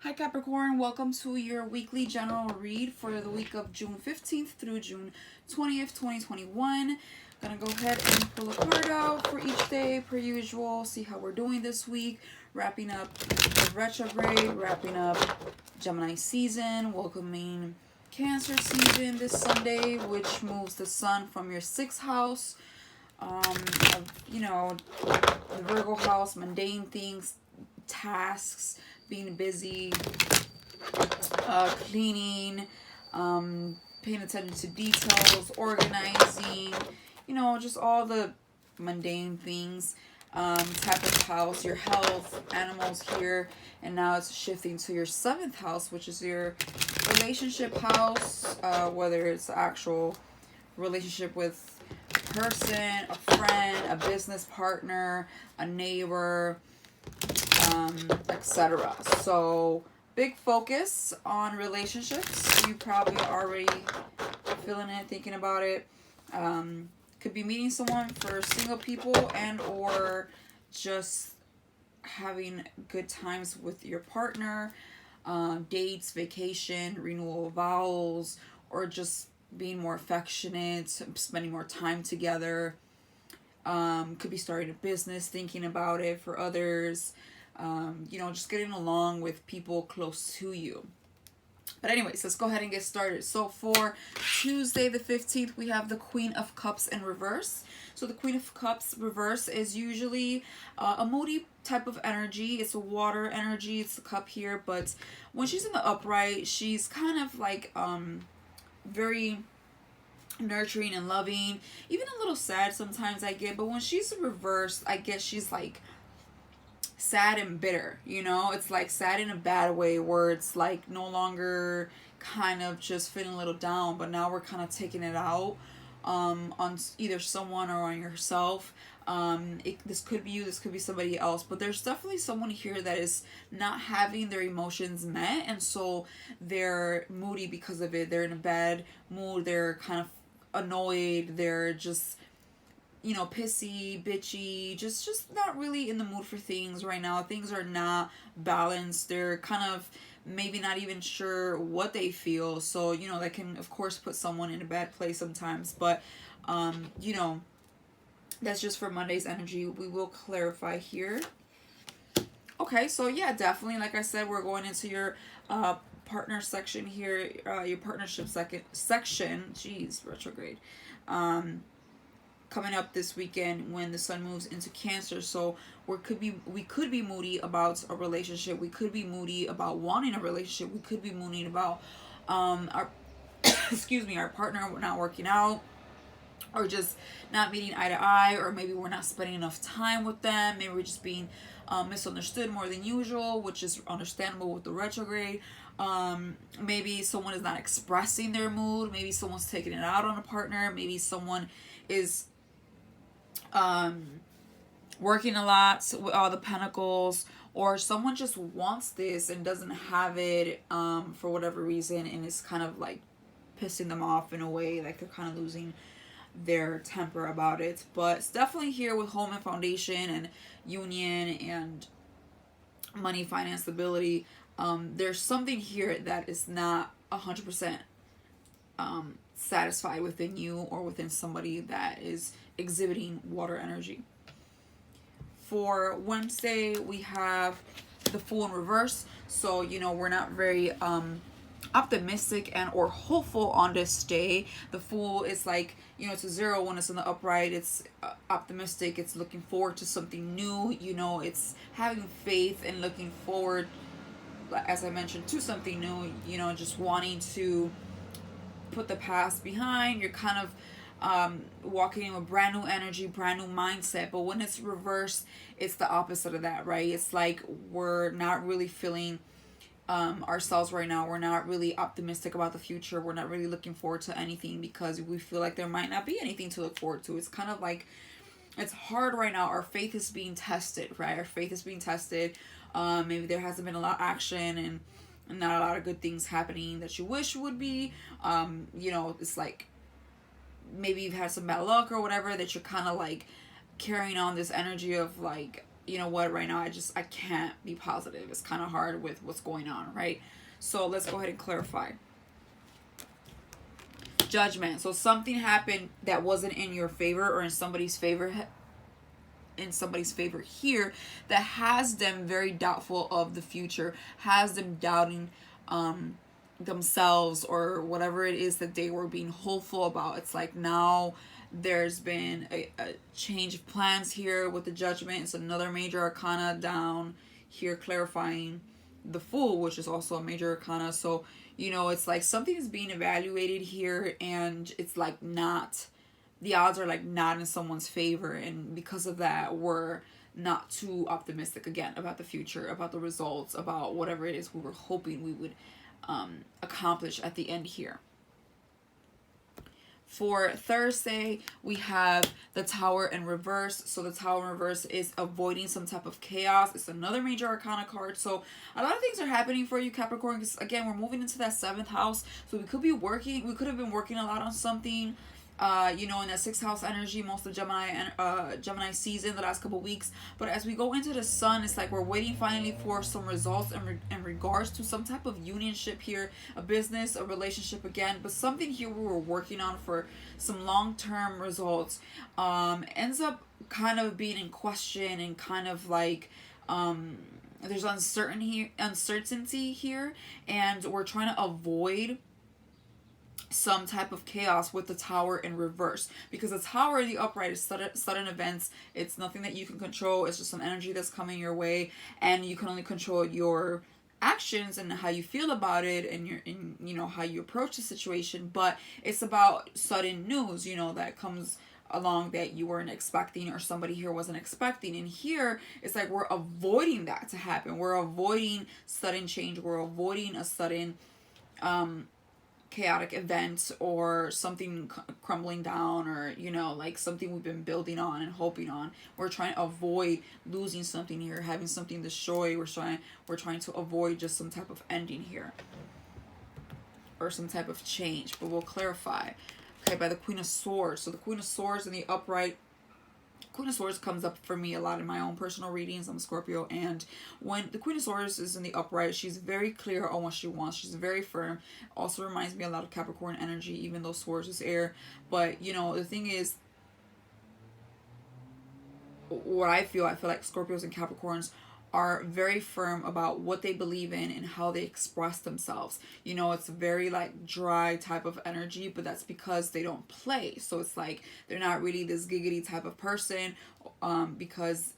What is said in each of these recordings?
Hi Capricorn, welcome to your weekly general read for the week of June 15th through June 20th, 2021. Gonna go ahead and pull a card out for each day per usual, see how we're doing this week. Wrapping up the retrograde, wrapping up Gemini season, welcoming Cancer season this Sunday, which moves the sun from your 6th house, the Virgo house, mundane things, tasks, being busy, cleaning, paying attention to details, organizing, just all the mundane things. Type of house, your health, animals here, and now it's shifting to your 7th house, which is your relationship house, whether it's actual relationship with a person, a friend, a business partner, a neighbor, etc. So big focus on relationships. You probably already feeling it, thinking about it. Could be meeting someone for single people and or just having good times with your partner, dates, vacation, renewal of vows, or just being more affectionate, spending more time together. Could be starting a business, thinking about it for others. Just getting along with people close to you. But anyways, let's go ahead and get started. So for Tuesday the 15th, we have the Queen of Cups in reverse. So the Queen of Cups reverse is usually a moody type of energy. It's a water energy. It's the cup here. But when she's in the upright, she's kind of like very nurturing and loving. Even a little sad sometimes I get. But when she's reversed, I guess she's like sad and bitter, it's like sad in a bad way where it's like no longer kind of just feeling a little down, but now we're kind of taking it out on either someone or on yourself. This could be you, this could be somebody else, but there's definitely someone here that is not having their emotions met, and so they're moody because of it. They're in a bad mood, they're kind of annoyed, they're just pissy, bitchy, just not really in the mood for things right now. Things are not balanced. They're kind of maybe not even sure what they feel. So, that can, of course, put someone in a bad place sometimes. But, that's just for Monday's energy. We will clarify here. Okay, so yeah, definitely, like I said, we're going into your partner section here, your partnership section. Jeez, retrograde. Coming up this weekend when the sun moves into Cancer. So we could be moody about a relationship. We could be moody about wanting a relationship. We could be moody about our our partner not working out, or just not meeting eye to eye, or maybe we're not spending enough time with them. Maybe we're just being misunderstood more than usual, which is understandable with the retrograde. Maybe someone is not expressing their mood. Maybe someone's taking it out on a partner. Maybe someone is working a lot with all the pentacles, or someone just wants this and doesn't have it for whatever reason, and it's kind of like pissing them off in a way, like they're kind of losing their temper about it. But it's definitely here with home and foundation and union and money, finance, stability. There's something here that is not 100% satisfied within you or within somebody that is exhibiting water energy. For Wednesday, we have the Fool in reverse. So, we're not very optimistic and or hopeful on this day. The Fool is like, it's a 0 when it's in the upright. It's optimistic. It's looking forward to something new. It's having faith and looking forward, as I mentioned, to something new. Just wanting to put the past behind. You're kind of walking in with brand new energy, brand new mindset. But when it's reversed, it's the opposite of that, right? It's like we're not really feeling ourselves right now. We're not really optimistic about the future. We're not really looking forward to anything because we feel like there might not be anything to look forward to. It's kind of like it's hard right now. Our faith is being tested, right? Our faith is being tested. Maybe there hasn't been a lot of action and not a lot of good things happening that you wish would be. It's like maybe you've had some bad luck or whatever, that you're kind of like carrying on this energy of like you know what, right now I can't be positive. It's kind of hard with what's going on, right? So let's go ahead and clarify. Judgment. So something happened that wasn't in your favor or in somebody's favor, here, that has them very doubtful of the future, has them doubting themselves or whatever it is that they were being hopeful about. It's like now there's been a change of plans here with the Judgment. It's another major arcana down here clarifying the Fool, which is also a major arcana. So, you know, it's like something is being evaluated here, and it's like not, the odds are like not in someone's favor, and because of that we're not too optimistic again about the future, about the results, about whatever it is we were hoping we would accomplish at the end here. For Thursday, we have the Tower in reverse. So the Tower in reverse is avoiding some type of chaos. It's another major arcana card. So a lot of things are happening for you, Capricorn, because again, we're moving into that 7th house. So we could have been working a lot on something, you know, in that 6th house energy, most of Gemini season the last couple weeks. But as we go into the Sun, it's like we're waiting finally for some results in regards to some type of unionship here, a business, a relationship again, but something here we were working on for some long-term results ends up kind of being in question, and kind of like there's uncertainty here, and we're trying to avoid some type of chaos with the Tower in reverse, because the Tower in the upright is sudden events. It's nothing that you can control. It's just some energy that's coming your way, and you can only control your actions and how you feel about it, and you know, how you approach the situation. But it's about sudden news, you know, that comes along that you weren't expecting, or somebody here wasn't expecting. And here it's like we're avoiding that to happen. We're avoiding sudden change. We're avoiding a sudden chaotic event, or something crumbling down, or, you know, like something we've been building on and hoping on. We're trying to avoid losing something here, having something destroyed. We're trying to avoid just some type of ending here, or some type of change. But we'll clarify. Okay, by the Queen of Swords. So the Queen of Swords in the upright, Queen of Swords comes up for me a lot in my own personal readings. I'm a Scorpio, and when the Queen of Swords is in the upright, she's very clear on what she wants. She's very firm. Also reminds me a lot of Capricorn energy, even though Swords is air. But, you know, the thing is, what I feel like Scorpios and Capricorns are very firm about what they believe in and how they express themselves. You know, it's a very like dry type of energy, but that's because they don't play. So it's like they're not really this giggity type of person, because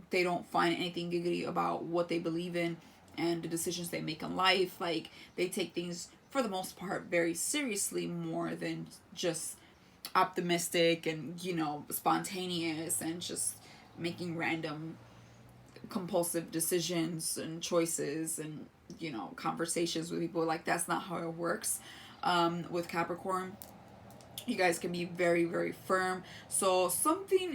they don't find anything giggity about what they believe in and the decisions they make in life. Like, they take things for the most part very seriously, more than just optimistic and, you know, spontaneous and just making random compulsive decisions and choices and, you know, conversations with people. Like, that's not how it works. With Capricorn, you guys can be very, very firm. So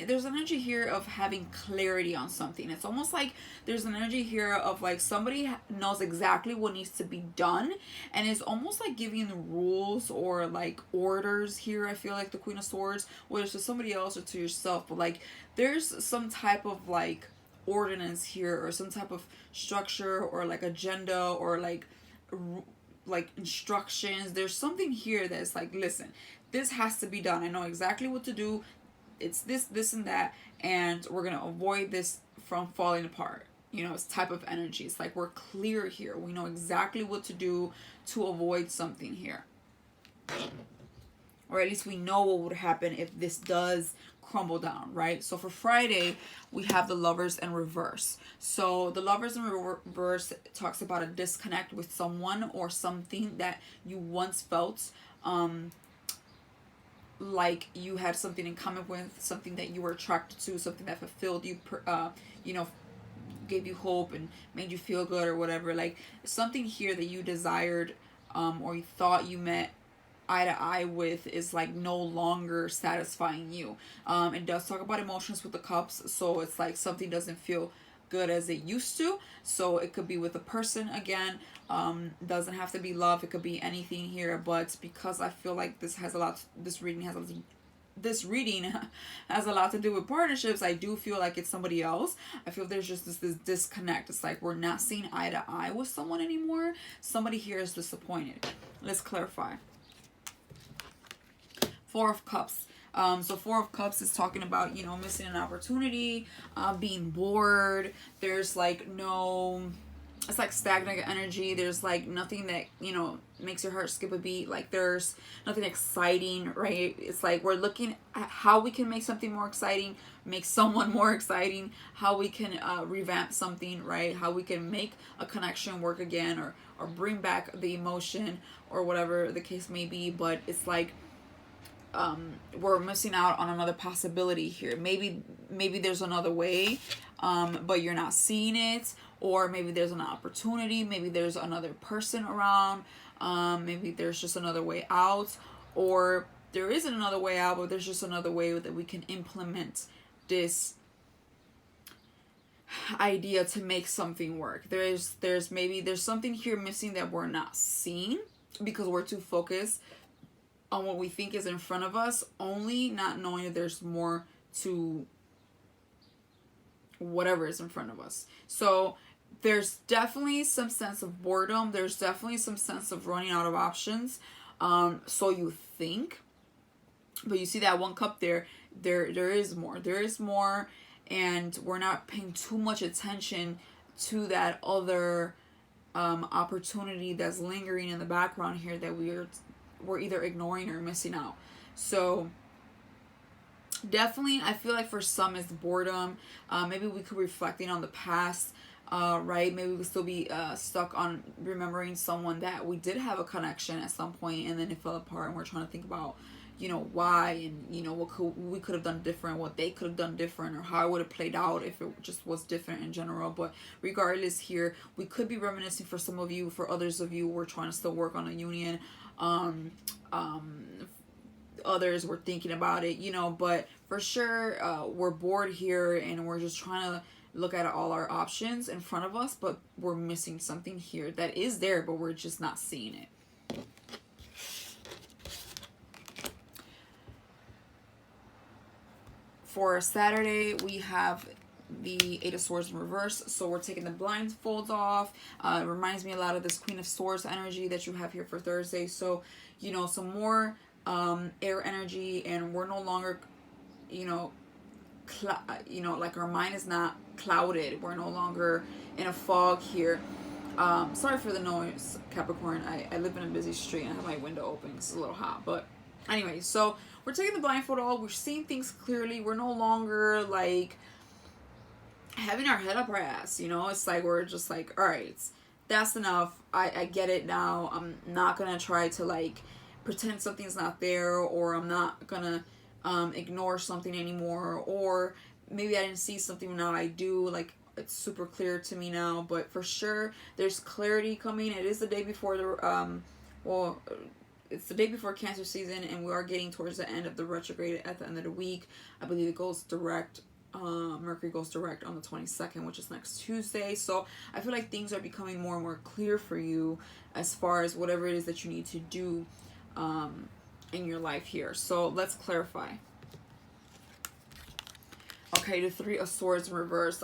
there's an energy here of having clarity on something. It's almost like there's an energy here of like somebody knows exactly what needs to be done, and it's almost like giving the rules or like orders here. I feel like the Queen of Swords, whether it's to somebody else or to yourself, but like there's some type of like ordinance here, or some type of structure, or like agenda, or like instructions. There's something here that's like, listen, this has to be done. I know exactly what to do. It's this and that, and we're gonna avoid this from falling apart. You know, it's type of energy. It's like we're clear here. We know exactly what to do to avoid something here, or at least we know what would happen if this does crumble down, right? So for Friday, we have the Lovers in reverse. So the Lovers in reverse talks about a disconnect with someone or something that you once felt like you had something in common with, something that you were attracted to, something that fulfilled you, you know, gave you hope and made you feel good or whatever. Like something here that you desired or you thought you met eye to eye with is like no longer satisfying you. It does talk about emotions with the Cups, so it's like something doesn't feel good as it used to. So it could be with a person again. Doesn't have to be love, it could be anything here, but because I feel like this reading has this reading has a lot to do with partnerships, I do feel like it's somebody else. I feel there's just this disconnect. It's like we're not seeing eye to eye with someone anymore. Somebody here is disappointed. Let's clarify. Four of Cups. So Four of Cups is talking about, you know, missing an opportunity, being bored. There's like no, it's like stagnant energy. There's like nothing that, you know, makes your heart skip a beat. Like there's nothing exciting, right? It's like we're looking at how we can make something more exciting, make someone more exciting, how we can revamp something, right? How we can make a connection work again, or bring back the emotion, or whatever the case may be. But it's like, we're missing out on another possibility here. Maybe there's another way, but you're not seeing it. Or maybe there's an opportunity. Maybe there's another person around. Maybe there's just another way out. Or there isn't another way out, but there's just another way that we can implement this idea to make something work. There's something here missing that we're not seeing because we're too focused on what we think is in front of us, only not knowing that there's more to whatever is in front of us. So there's definitely some sense of boredom. There's definitely some sense of running out of options. So you think, but you see that one cup there is more. There is more, and we're not paying too much attention to that other opportunity that's lingering in the background here that we're either ignoring or missing out. So definitely, I feel like for some it's boredom. Maybe we could be reflecting on the past, right? Maybe we could still be stuck on remembering someone that we did have a connection at some point, and then it fell apart, and we're trying to think about, you know, why, and, you know, what we could have done different, what they could have done different, or how it would have played out if it just was different in general. But regardless here, we could be reminiscing for some of you. For others of you, we're trying to still work on a union. Others were thinking about it, you know, but for sure, we're bored here, and we're just trying to look at all our options in front of us, but we're missing something here that is there, but we're just not seeing it. For Saturday, we have the Eight of Swords in reverse, so we're taking the blindfolds off. It reminds me a lot of this Queen of Swords energy that you have here for Thursday. So, you know, some more air energy, and we're no longer, you know, like our mind is not clouded. We're no longer in a fog here. Sorry for the noise, Capricorn. I live in a busy street and I have my window open. It's a little hot, but anyway, so we're taking the blindfold off. We're seeing things clearly. We're no longer like having our head up our ass, you know. It's like we're just like, all right, that's enough. I get it now. I'm not gonna try to like pretend something's not there, or I'm not gonna ignore something anymore, or maybe I didn't see something, now I do. Like, it's super clear to me now. But for sure, there's clarity coming. It is the day before the it's the day before Cancer season, and we are getting towards the end of the retrograde at the end of the week. I believe it goes direct. Mercury goes direct on the 22nd, which is next Tuesday. So I feel like things are becoming more and more clear for you as far as whatever it is that you need to do in your life here. So let's clarify. Okay, the Three of Swords in reverse.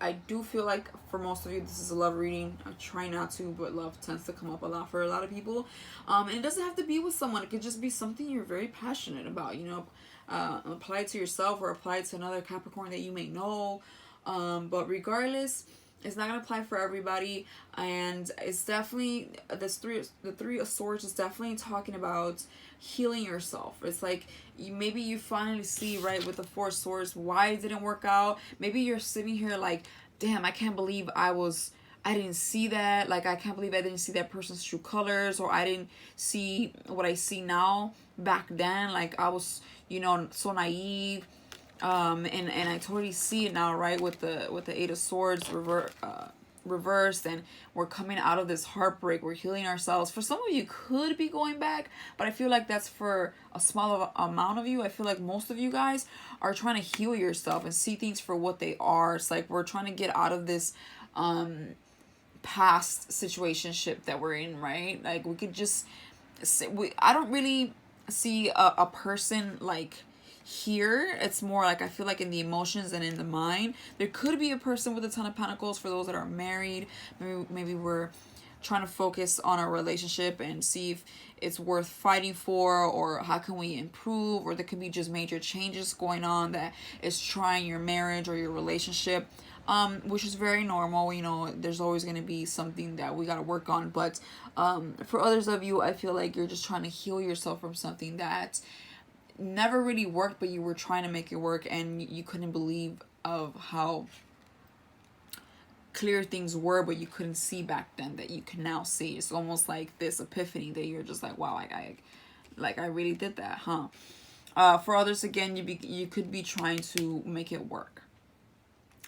I do feel like for most of you this is a love reading. I try not to, but love tends to come up a lot for a lot of people. And it doesn't have to be with someone. It could just be something you're very passionate about, you know. Apply it to yourself, or apply it to another Capricorn that you may know. But regardless, it's not gonna apply for everybody. And it's definitely the Three of Swords is definitely talking about healing yourself. It's like maybe you finally see, right, with the Four of Swords, why it didn't work out. Maybe you're sitting here like, damn, I can't believe I didn't see that. Like, I can't believe I didn't see that person's true colors, or I didn't see what I see now back then. Like, I was, you know, so naive. And I totally see it now, right, with the Eight of Swords reversed, and we're coming out of this heartbreak. We're healing ourselves. For some of you, could be going back, but I feel like that's for a small amount of you. I feel like most of you guys are trying to heal yourself and see things for what they are. It's like we're trying to get out of this past situationship that we're in, right? Like, we could just I don't really see a person like here it's more like I feel like in the emotions and in the mind. There could be a person with a Ton of Pentacles for those that are married. Maybe we're trying to focus on our relationship and see if it's worth fighting for, or how can we improve, or there could be just major changes going on that is trying your marriage or your relationship, which is very normal. You know, there's always going to be something that we got to work on. But for others of you, I feel like you're just trying to heal yourself from something that never really worked, but you were trying to make it work, and you couldn't believe of how clear things were, but you couldn't see back then that you can now see. It's almost like this epiphany that you're just like, wow, I really did that, huh? For others, again, you could be trying to make it work.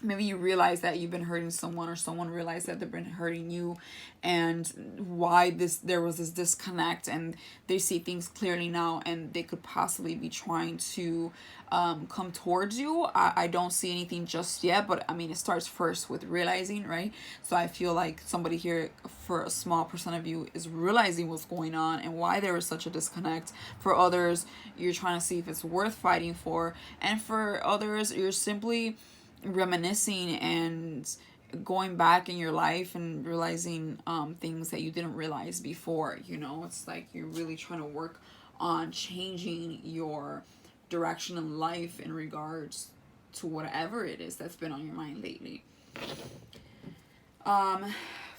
Maybe you realize that you've been hurting someone, or someone realized that they've been hurting you, and why there was this disconnect, and they see things clearly now, and they could possibly be trying to come towards you. I don't see anything just yet, but I mean, it starts first with realizing, right? So I feel like somebody here, for a small percent of you, is realizing what's going on and why there is such a disconnect. For others, you're trying to see if it's worth fighting for, and for others, you're simply reminiscing and going back in your life and realizing things that you didn't realize before. You know, it's like you're really trying to work on changing your direction in life in regards to whatever it is that's been on your mind lately.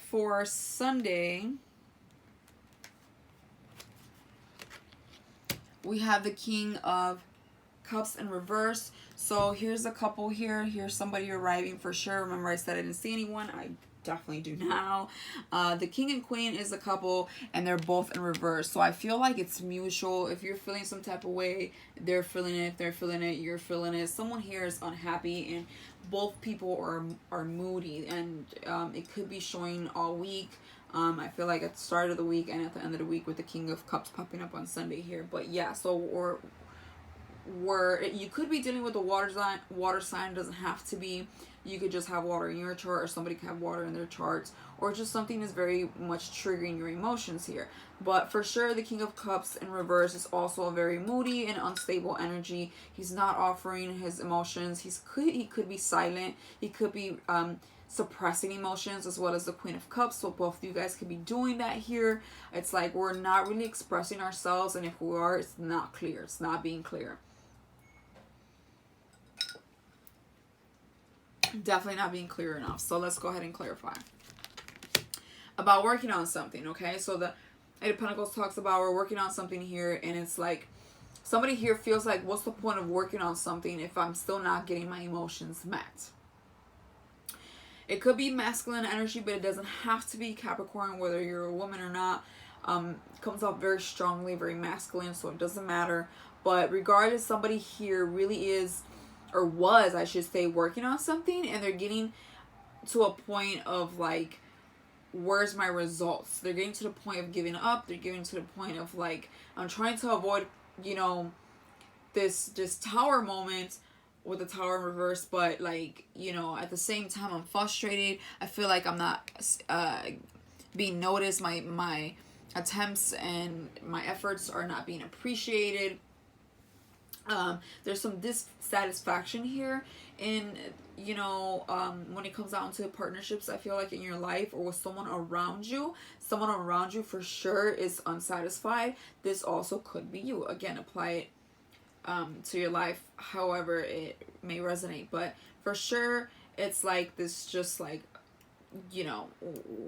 For Sunday, we have the King of Cups in reverse. So here's a couple here. Here's somebody arriving for sure. Remember I said I didn't see anyone. I definitely do now. The King and Queen is a couple, and they're both in reverse. So I feel like it's mutual. If you're feeling some type of way, they're feeling it. If they're feeling it, you're feeling it. Someone here is unhappy, and both people are moody, and it could be showing all week. I feel like at the start of the week and at the end of the week, with the King of Cups popping up on Sunday here. But yeah, so you could be dealing with a water sign. Doesn't have to be. You could just have water in your chart, or somebody could have water in their charts, or just something is very much triggering your emotions here. But for sure, the King of Cups in reverse is also a very moody and unstable energy. He's not offering his emotions. He could be silent. He could be suppressing emotions, as well as the Queen of Cups. So both of you guys could be doing that here. It's like we're not really expressing ourselves, and if we are, it's not clear. It's not being clear. Definitely not being clear enough. So let's go ahead and clarify about working on something. Okay, so the Eight of Pentacles talks about we're working on something here, and it's like somebody here feels like, what's the point of working on something if I'm still not getting my emotions met? It could be masculine energy, but it doesn't have to be. Capricorn, whether you're a woman or not, comes off very strongly, very masculine, so it doesn't matter. But regardless, somebody here really is, or was, I should say, working on something, and they're getting to a point of like, where's my results? They're getting to the point of giving up. They're getting to the point of like, I'm trying to avoid, you know, this tower moment with the Tower in reverse, but like, you know, at the same time, I'm frustrated. I feel like I'm not being noticed. My attempts and my efforts are not being appreciated. There's some dissatisfaction here in, you know, when it comes down to partnerships. I feel like in your life or with someone around you for sure is unsatisfied. This also could be you. Again, apply it to your life however it may resonate, but for sure it's like this, just like, you know,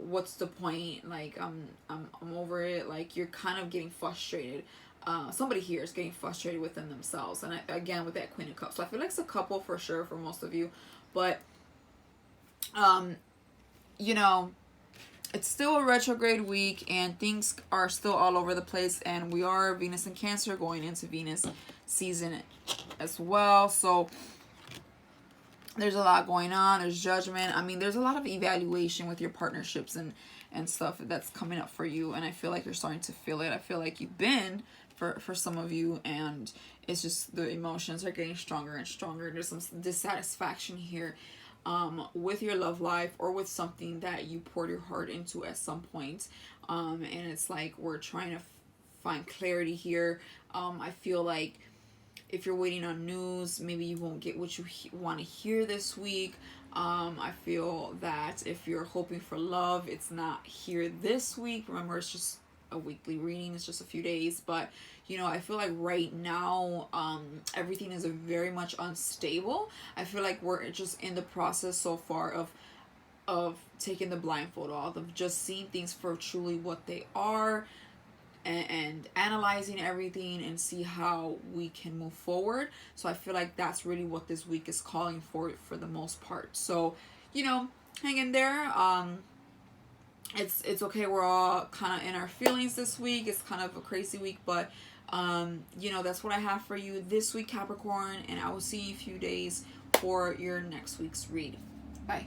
what's the point? Like, I'm over it. Like, you're kind of getting frustrated. Somebody here is getting frustrated within themselves, and again with that Queen of Cups, so I feel like it's a couple for sure for most of you. But you know, it's still a retrograde week, and things are still all over the place, and we are Venus in Cancer, going into Venus season as well. So there's a lot going on. There's judgment. I mean, there's a lot of evaluation with your partnerships and stuff that's coming up for you, and I feel like you're starting to feel it. I feel like you've been for some of you, and it's just the emotions are getting stronger and stronger. There's some dissatisfaction here with your love life, or with something that you poured your heart into at some point, and it's like we're trying to find clarity here. I feel like if you're waiting on news, maybe you won't get what you want to hear this week. I feel that if you're hoping for love, it's not here this week. Remember, it's just a weekly reading. It's just a few days. But, you know, I feel like right now, everything is very much unstable. I feel like we're just in the process so far of taking the blindfold off, of just seeing things for truly what they are, and analyzing everything and see how we can move forward. So I feel like that's really what this week is calling for the most part. So, you know, hang in there. It's okay. We're all kind of in our feelings this week. It's kind of a crazy week, but you know, that's what I have for you this week, Capricorn, and I will see you in a few days for your next week's read. Bye.